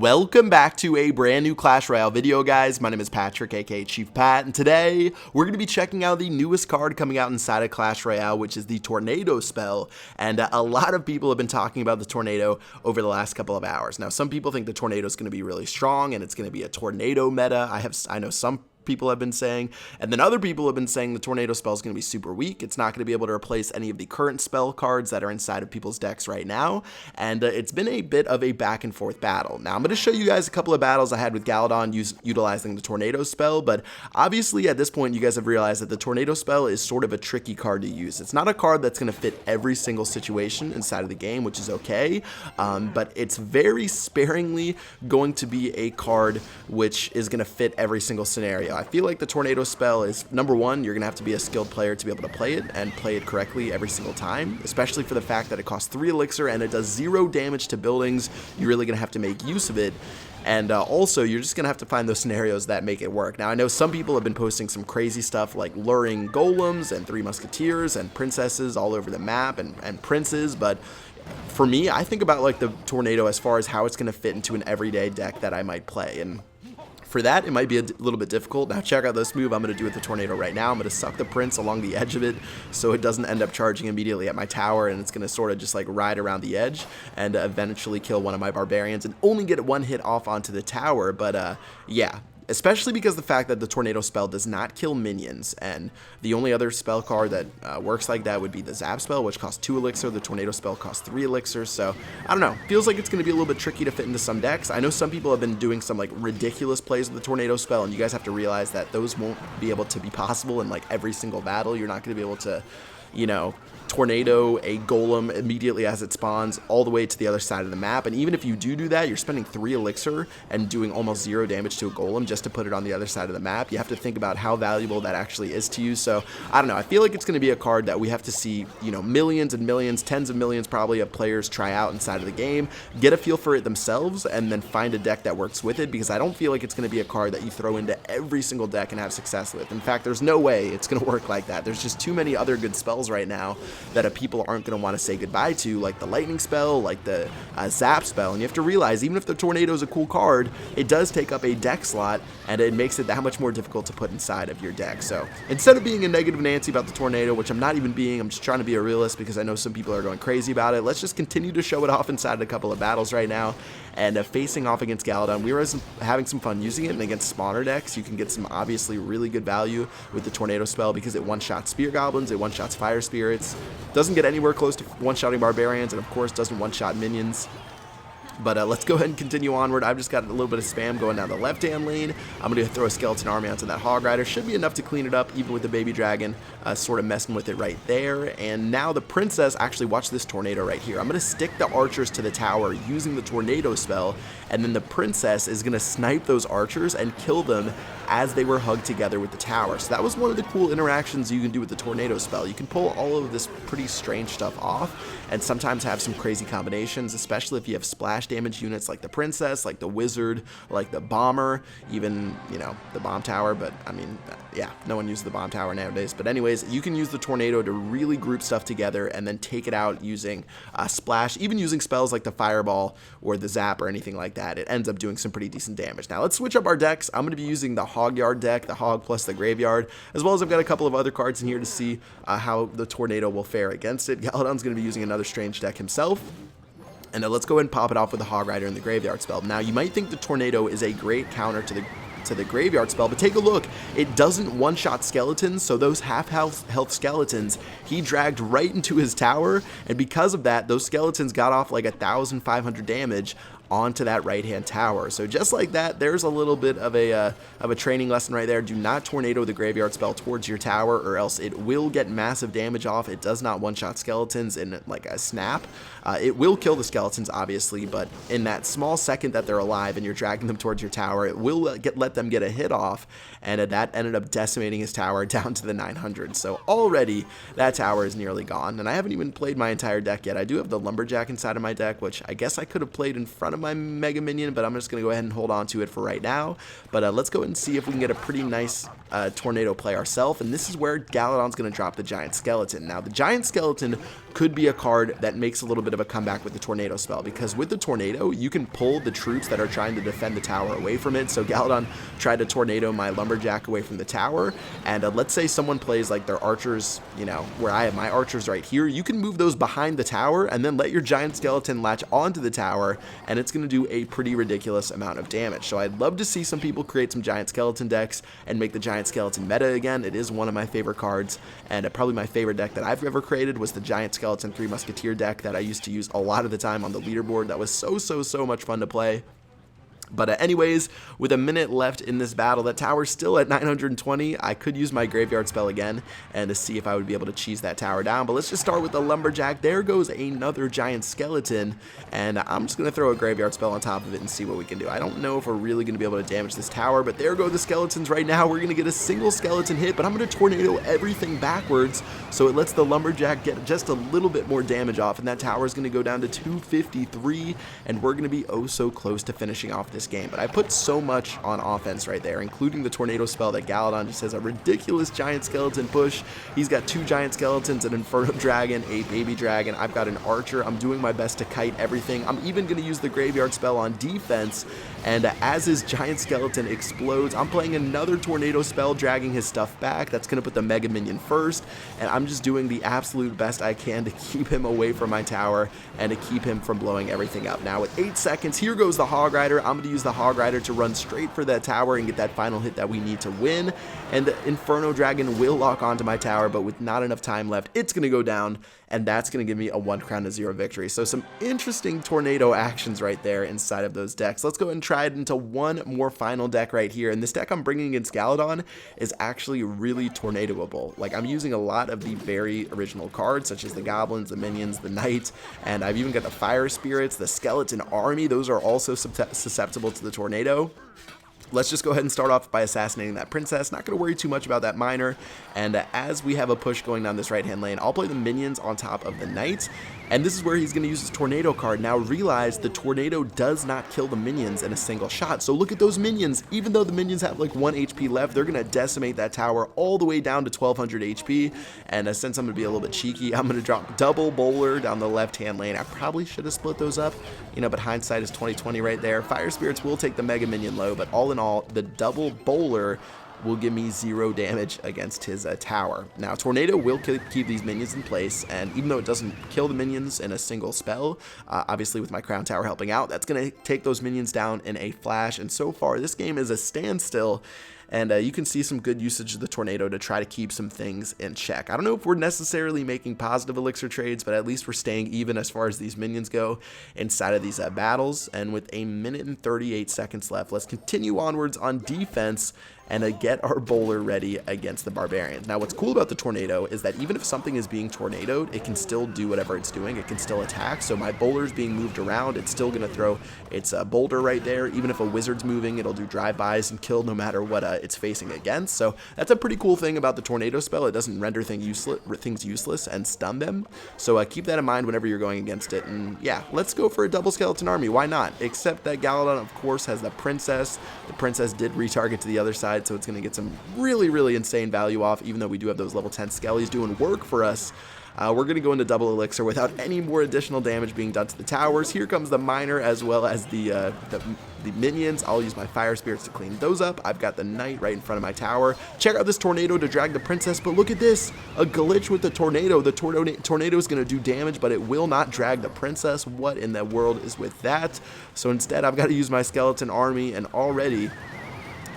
Welcome back to a brand new Clash Royale video, guys. My name is Patrick, aka Chief Pat, and today we're going to be checking out the newest card coming out inside of Clash Royale, which is the Tornado spell. And a lot of people have been talking about the Tornado over the last couple of hours. Now, some people think the Tornado is going to be really strong, and it's going to be a Tornado meta. I know some people have been saying, and then other people have been saying the Tornado spell is going to be super weak. It's not going to be able to replace any of the current spell cards that are inside of people's decks right now, and it's been a bit of a back and forth battle. Now I'm going to show you guys a couple of battles I had with Galadon utilizing the Tornado spell, but obviously at this point you guys have realized that the Tornado spell is sort of a tricky card to use. It's not a card that's going to fit every single situation inside of the game, which is okay, but it's very sparingly going to be a card which is going to fit every single scenario. I feel like the Tornado spell is, number one, you're going to have to be a skilled player to be able to play it and play it correctly every single time, especially for the fact that it costs 3 elixir and it does 0 damage to buildings. You're really going to have to make use of it. And also, you're just going to have to find those scenarios that make it work. Now, I know some people have been posting some crazy stuff like luring golems and 3 musketeers and princesses all over the map and princes, but for me, I think about like the Tornado as far as how it's going to fit into an everyday deck that I might play. And for that, it might be a little bit difficult. Now check out this move I'm going to do with the Tornado right now. I'm going to suck the Prince along the edge of it so it doesn't end up charging immediately at my tower, and it's going to sort of just like ride around the edge and eventually kill one of my barbarians and only get 1 hit off onto the tower. But yeah. Especially because the fact that the Tornado spell does not kill minions, and the only other spell card that works like that would be the Zap spell, which costs 2 elixir. The Tornado spell costs 3 elixir, so I don't know. Feels like it's going to be a little bit tricky to fit into some decks. I know some people have been doing some like ridiculous plays with the Tornado spell, and you guys have to realize that those won't be able to be possible in like every single battle. You're not going to be able to, you know, Tornado a golem immediately as it spawns all the way to the other side of the map, and even if you do that, you're spending 3 elixir and doing almost 0 damage to a golem just to put it on the other side of the map. You have to think about how valuable that actually is to you. So I don't know, I feel like it's going to be a card that we have to see, you know, millions and millions, tens of millions probably of players try out inside of the game, get a feel for it themselves, and then find a deck that works with it, because I don't feel like it's going to be a card that you throw into every single deck and have success with. In fact, there's no way it's going to work like that. There's just too many other good spells right now that people aren't going to want to say goodbye to, like the lightning spell, like the zap spell. And you have to realize, even if the Tornado is a cool card, it does take up a deck slot, and it makes it that much more difficult to put inside of your deck. So instead of being a negative Nancy about the Tornado, which I'm not even being, I'm just trying to be a realist because I know some people are going crazy about it, let's just continue to show it off inside of a couple of battles right now. And facing off against Galadon, we were having some fun using it, and against spawner decks, you can get some obviously really good value with the Tornado spell because it one-shots Spear Goblins, it one-shots Fire Spirits, doesn't get anywhere close to one-shotting Barbarians, and of course doesn't one-shot minions. But let's go ahead and continue onward. I've just got a little bit of spam going down the left-hand lane. I'm going to throw a skeleton army onto that Hog Rider. Should be enough to clean it up, even with the baby dragon sort of messing with it right there. And now the Princess, actually watch this Tornado right here. I'm going to stick the archers to the tower using the Tornado spell, and then the Princess is going to snipe those archers and kill them as they were hugged together with the tower. So that was one of the cool interactions you can do with the Tornado spell. You can pull all of this pretty strange stuff off, and sometimes have some crazy combinations, especially if you have splash damage units like the Princess, like the Wizard, like the Bomber, even, you know, the Bomb Tower. But I mean, yeah, no one uses the Bomb Tower nowadays. But anyways, you can use the Tornado to really group stuff together and then take it out using splash, even using spells like the Fireball or the Zap or anything like that. It ends up doing some pretty decent damage. Now let's switch up our decks. I'm going to be using the Hog Yard deck, the Hog plus the Graveyard, as well as I've got a couple of other cards in here to see how the Tornado will fare against it. Galadon's going to be using another strange deck himself. And let's go ahead and pop it off with the Hog Rider and the Graveyard spell. Now, you might think the Tornado is a great counter to the Graveyard spell, but take a look. It doesn't one-shot skeletons, so those half-health skeletons, he dragged right into his tower, and because of that, those skeletons got off like 1,500 damage onto that right-hand tower. So just like that, there's a little bit of a training lesson right there. Do not Tornado the Graveyard spell towards your tower, or else it will get massive damage off. It does not one-shot skeletons in like a snap. It will kill the skeletons, obviously, but in that small second that they're alive and you're dragging them towards your tower, it will let them get a hit off, and that ended up decimating his tower down to the 900. So already that tower is nearly gone, and I haven't even played my entire deck yet. I do have the Lumberjack inside of my deck, which I guess I could have played in front of of my Mega Minion, but I'm just going to go ahead and hold on to it for right now. But let's go ahead and see if we can get a pretty nice tornado play ourselves, and this is where Galadon's going to drop the Giant Skeleton. Now, the Giant Skeleton could be a card that makes a little bit of a comeback with the Tornado spell, because with the Tornado, you can pull the troops that are trying to defend the tower away from it. So Galadon tried to Tornado my Lumberjack away from the tower, and let's say someone plays like their archers, you know, where I have my archers right here, you can move those behind the tower and then let your Giant Skeleton latch onto the tower, and it's going to do a pretty ridiculous amount of damage. So I'd love to see some people create some Giant Skeleton decks and make the Giant Skeleton meta again. It is one of my favorite cards, and probably my favorite deck that I've ever created was the Giant Skeleton Three Musketeer deck that I used to use a lot of the time on the leaderboard. That was so much fun to play. But anyways, with a minute left in this battle, that tower's still at 920. I could use my graveyard spell again and to see if I would be able to cheese that tower down. But let's just start with the Lumberjack. There goes another Giant Skeleton, and I'm just going to throw a graveyard spell on top of it and see what we can do. I don't know if we're really going to be able to damage this tower, but there go the skeletons right now. We're going to get a single skeleton hit, but I'm going to Tornado everything backwards, so it lets the Lumberjack get just a little bit more damage off, and that tower is going to go down to 253, and we're going to be oh so close to finishing off this game. But I put so much on offense right there, including the Tornado spell, that Galadon just has a ridiculous Giant Skeleton push. He's got 2 Giant Skeletons, an Inferno Dragon, a Baby Dragon. I've got an Archer. I'm doing my best to kite everything. I'm even going to use the Graveyard spell on defense, and as his Giant Skeleton explodes, I'm playing another Tornado spell, dragging his stuff back. That's going to put the Mega Minion first, and I'm just doing the absolute best I can to keep him away from my tower and to keep him from blowing everything up. Now with 8 seconds, here goes the Hog Rider. I'm going to use the Hog Rider to run straight for that tower and get that final hit that we need to win, and the Inferno Dragon will lock onto my tower, but with not enough time left, it's going to go down, and that's going to give me a 1 crown to 0 victory. So some interesting Tornado actions right there inside of those decks. Let's go ahead and try it into one more final deck right here, and this deck I'm bringing against Galadon is actually really tornadoable. Like, I'm using a lot of the very original cards, such as the Goblins, the Minions, the Knight, and I've even got the Fire Spirits, the Skeleton Army. Those are also susceptible to the Tornado. Let's just go ahead and start off by assassinating that princess. Not going to worry too much about that miner. And as we have a push going down this right-hand lane, I'll play the minions on top of the knight. And this is where he's going to use his tornado card. Now realize the tornado does not kill the minions in a single shot. So look at those minions. Even though the minions have like 1 HP left, they're going to decimate that tower all the way down to 1200 HP. And since I'm going to be a little bit cheeky, I'm going to drop double bowler down the left-hand lane. I probably should have split those up, you know, but hindsight is 20/20 right there. Fire Spirits will take the Mega Minion low, but all in all, the double bowler will give me 0 damage against his tower. Now, Tornado will keep these minions in place, and even though it doesn't kill the minions in a single spell, obviously with my Crown Tower helping out, that's going to take those minions down in a flash, and so far, this game is a standstill. And you can see some good usage of the Tornado to try to keep some things in check. I don't know if we're necessarily making positive elixir trades, but at least we're staying even as far as these minions go inside of these battles. And with a minute and 38 seconds left, let's continue onwards on defense and get our bowler ready against the barbarians. Now, what's cool about the Tornado is that even if something is being tornadoed, it can still do whatever it's doing. It can still attack. So my bowler is being moved around. It's still going to throw its boulder right there. Even if a wizard's moving, it'll do drive-bys and kill no matter what it's facing against. So that's a pretty cool thing about the Tornado spell. It doesn't render things useless and stun them. So keep that in mind whenever you're going against it. And yeah, let's go for a double skeleton army. Why not? Except that Galadon, of course, has the princess. The princess did retarget to the other side, so it's going to get some really insane value off, even though we do have those level 10 skellies doing work for us. We're going to go into double elixir without any more additional damage being done to the towers. Here comes the miner as well as the minions. I'll use my fire spirits to clean those up. I've got the knight right in front of my tower. Check out this tornado to drag the princess, but look at this, a glitch with the tornado. The tornado is going to do damage, but it will not drag the princess. What in the world is with that? So instead, I've got to use my skeleton army, and already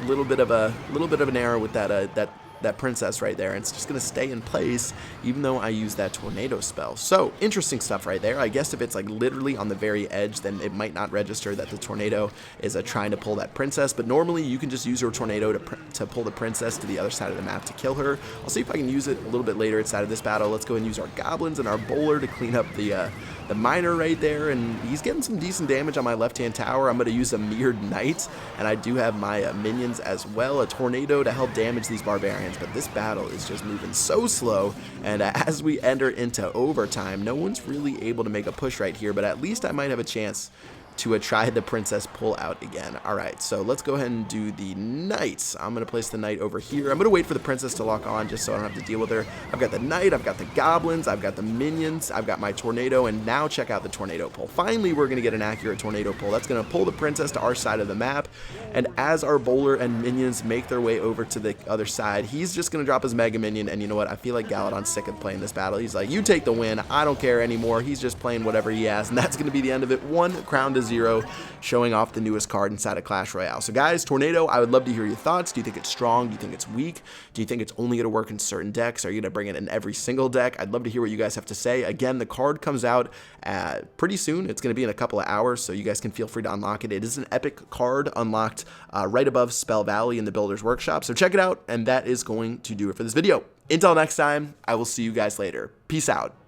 a little bit of an error with that princess right there, and it's just going to stay in place even though I use that tornado spell. So interesting stuff right there. I guess if it's like literally on the very edge, then it might not register that the tornado is trying to pull that princess, but normally you can just use your tornado to pull the princess to the other side of the map to kill her. I'll see if I can use it a little bit later inside of this battle. Let's go and use our goblins and our bowler to clean up the miner right there, and he's getting some decent damage on my left-hand tower. I'm going to use a mirrored knight, and I do have my minions as well, a tornado to help damage these barbarians, but this battle is just moving so slow, and as we enter into overtime, no one's really able to make a push right here, but at least I might have a chance to try the princess pull out again. All right, so let's go ahead and do the knights. I'm going to place the knight over here. I'm going to wait for the princess to lock on just so I don't have to deal with her. I've got the knight, I've got the goblins, I've got the minions, I've got my tornado, and now check out the tornado pull. Finally, we're going to get an accurate tornado pull. That's going to pull the princess to our side of the map, and as our bowler and minions make their way over to the other side, he's just going to drop his mega minion, and you know what? I feel like Galadon's sick of playing this battle. He's like, you take the win. I don't care anymore. He's just playing whatever he has, and that's going to be the end of it. 1 crown to 0, showing off the newest card inside of Clash Royale. So guys, Tornado, I would love to hear your thoughts. Do you think it's strong? Do you think it's weak? Do you think it's only going to work in certain decks? Are you going to bring it in every single deck? I'd love to hear what you guys have to say. Again, the card comes out pretty soon. It's going to be in a couple of hours, so you guys can feel free to unlock it. It is an epic card unlocked right above Spell Valley in the Builder's Workshop, so check it out, and that is going to do it for this video. Until next time, I will see you guys later. Peace out.